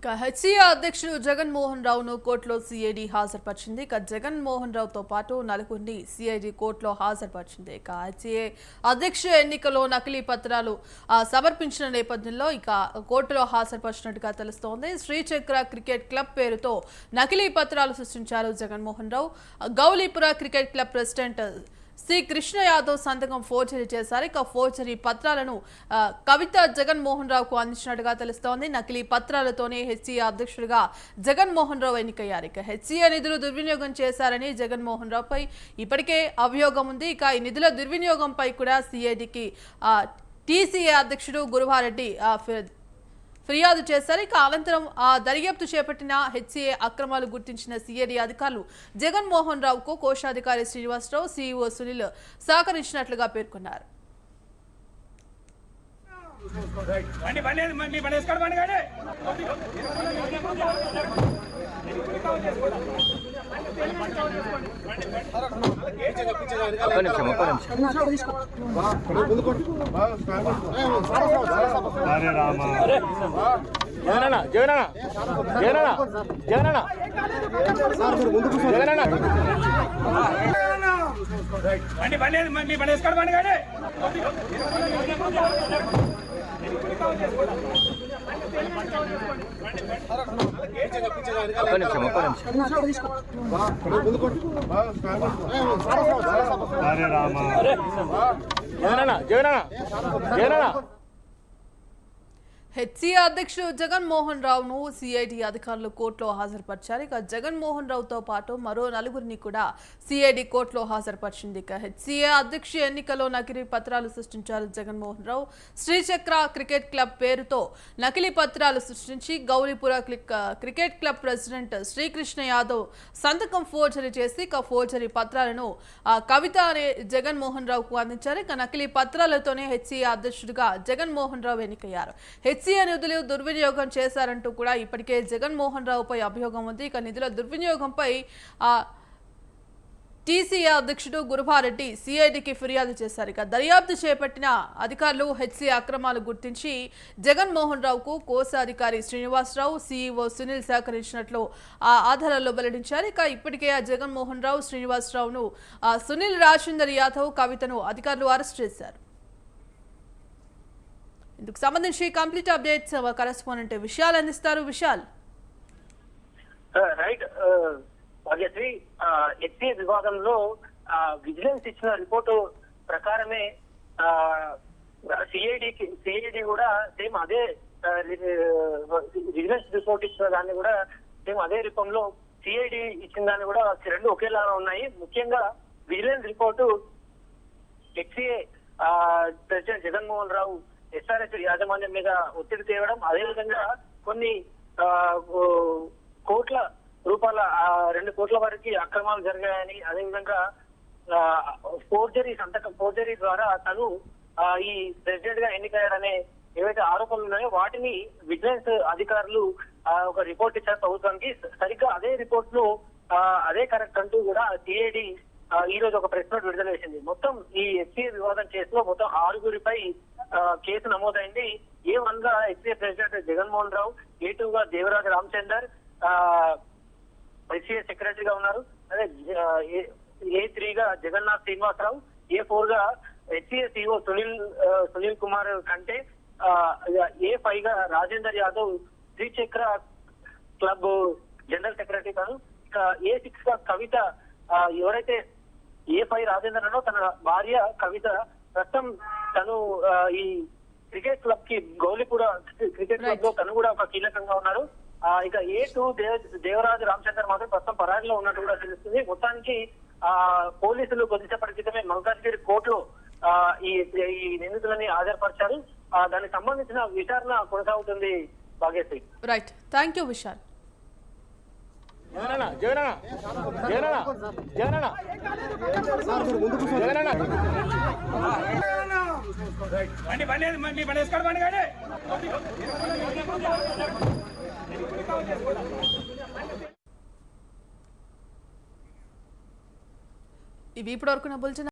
HCA అధ్యక్షుడు జగన్మోహన్ రావును కోర్టులో సిఐడి హాజరుపరిచింది. జగన్మోహన్ రావుతో పాటు నలుగురిని సిఐడి కోర్టులో హాజరుపరిచింది. హెచ్సీఏ అధ్యక్ష ఎన్నికలో నకిలీ పత్రాలు సమర్పించిన నేపథ్యంలో కోర్టులో హాజరుపరిచినట్టుగా తెలుస్తోంది. శ్రీచక్ర క్రికెట్ క్లబ్ పేరుతో నకిలీ పత్రాలు సృష్టించారు Jaganmohan Rao. Gaulipura cricket club president Shri Krishna Yadav సంతకం ఫోర్జరీ చేశారు. ఫోర్జరీ పత్రాలను కవిత జగన్మోహన్ రావుకు అందించినట్టుగా తెలుస్తోంది. నకిలీ పత్రాలతోనే హెచ్సీఏ అధ్యక్షుడిగా జగన్మోహన్ రావు ఎన్నికయ్యారు. హెచ్సీఏ నిధులు దుర్వినియోగం చేశారని జగన్మోహన్ రావుపై ఇప్పటికే అభియోగం ఉంది. ఈ నిధుల దుర్వినియోగంపై కూడా సిఐడికి టీసీఏ అధ్యక్షుడు గురువారెడ్డి ఫిర్యాదు చేశారు. అనంతరం దర్యాప్తు చేపట్టిన హెచ్సీఏ అక్రమాలు గుర్తించిన సిఐడి అధికారులు జగన్మోహన్ రావుకు కోశాధికారి శ్రీనివాసరావు, సీఈఓ సునీల్ సహకరించినట్లుగా పేర్కొన్నారు. హెచ్సీఏ అధ్యక్షుడు జగన్మోహన్ రావును సిఐడి అధికారులు కోర్టులో హాజరుపరిచారు. జగన్మోహన్ రావుతో పాటు మరో నలుగురిని కూడా సిఐడి కోర్టులో హాజరుపరిచింది. హెచ్సీఏ అధ్యక్ష ఎన్నికలో నకిలీ పత్రాలు సృష్టించారు జగన్మోహన్ రావు. శ్రీచక్ర క్రికెట్ క్లబ్ పేరుతో నకిలీ పత్రాలు సృష్టించి Gauripura cricket club president Srikrishna Yadav సంతకం ఫోర్జరీ చేసి ఫోర్జరీ పత్రాలను కవిత అనే జగన్మోహన్ రావుకు అందించారు. నకిలీ పత్రాలతోనే హెచ్సీఏ అధ్యక్షుడిగా జగన్మోహన్ రావు ఎన్నికయ్యారు. హెచ్సీఏ నిధులు దుర్వినియోగం చేశారంటూ కూడా ఇప్పటికే జగన్మోహన్ రావుపై అభియోగం ఉంది. నిధుల దుర్వినియోగంపై టీసీఏ అధ్యక్షుడు గురువారెడ్డి సిఐడికి ఫిర్యాదు చేశారు. దర్యాప్తు చేపట్టిన అధికారులు హెచ్సీఏ అక్రమాలు గుర్తించి జగన్మోహన్ రావుకు కోశాధికారి శ్రీనివాసరావు, సీఈఓ సునీల్ సహకరించినట్లు ఆధారాల్లో వెల్లడించారు. ఇప్పటికే జగన్మోహన్ రావు, శ్రీనివాసరావును సునీల్ రాజేందర్ యాదవ్, కవితను అధికారులు అరెస్ట్ చేశారు. ఇందుకు సంబంధించి కంప్లీట్ అప్డేట్స్ కరెస్పాండెంట్ విశాల్ అందిస్తారు. విశాల్ రైట్ భాగ్యశ్రీ, హెచ్సీఏ వివాదంలో విజిలెన్స్ ఇచ్చిన రిపోర్టు ప్రకారమే సిఐడి కూడా సేమ్ అదే విజిలెన్స్ రిపోర్ట్ ఇచ్చిన దాన్ని కూడా సేమ్ అదే రూపంలో సిఐడి ఇచ్చిన దాన్ని కూడా రెండు ఒకేలాగా ఉన్నాయి. ముఖ్యంగా vigilance report HCA president Jaganmohan Rao SRH యాజమాన్యం మీద ఒత్తిడి తేవడం, అదేవిధంగా కొన్ని కోట్ల రూపాయల 2 కోట్ల వరకు అక్రమాలు జరిగాయని, అదేవిధంగా ఫోర్జరీ ద్వారా తను ఈ ప్రెసిడెంట్ గా ఎన్నికయ్యాడనే ఏవైతే ఆరోపణలు ఉన్నాయో వాటిని విజిలెన్స్ అధికారులు ఒక రిపోర్ట్ ఇచ్చారు ప్రభుత్వానికి. సరిగ్గా అదే రిపోర్ట్ ను అదే కరెక్ట్ అంటూ కూడా సిఐడి ఈ రోజు ఒక ప్రెస్ నోట్ విడుదల చేసింది. మొత్తం ఈ హెచ్సీఏ వివాదం కేసులో మొత్తం 6గురిపై కేసు నమోదైంది. A1 గా హెచ్సీఏ ప్రెసిడెంట్ జగన్మోహన్ రావు, A2 గా దేవరాజ్ రామచందర్ హెచ్సీఏ సెక్రటరీగా ఉన్నారు. అదే A3 గా జగన్నాథ్ శ్రీనివాసరావు, A4 గా హెచ్సీఏ సీఈఓ సునీల్ కుమార్ కంటే, A5 గా రాజేందర్ యాదవ్ శ్రీచక్ర క్లబ్ జనరల్ సెక్రటరీ కాదు. ఇక A6 గా కవిత, ఎవరైతే A5 రాజేందర్ అనో తన భార్య కవిత, ప్రస్తుతం తను ఈ క్రికెట్ క్లబ్ కి గౌలిపుర క్రికెట్ క్లబ్ లో తను కూడా ఒక కీలకంగా ఉన్నారు. ఇక A2 దేవరాజ్ రామచందర్ మాత్రం ప్రస్తుతం పరారీలో ఉన్నట్టు కూడా తెలుస్తుంది. మొత్తానికి పోలీసులు కొద్దిసేపటి క్రితమే మల్కాజ్గిరి కోర్టులో ఈ నిందితులని హాజరుపరిచారు. దానికి సంబంధించిన విచారణ కొనసాగుతుంది. Bhagyashree. Right, thank you Vishal. ఇవి ఇప్పటివరకు నా బులెటిన్.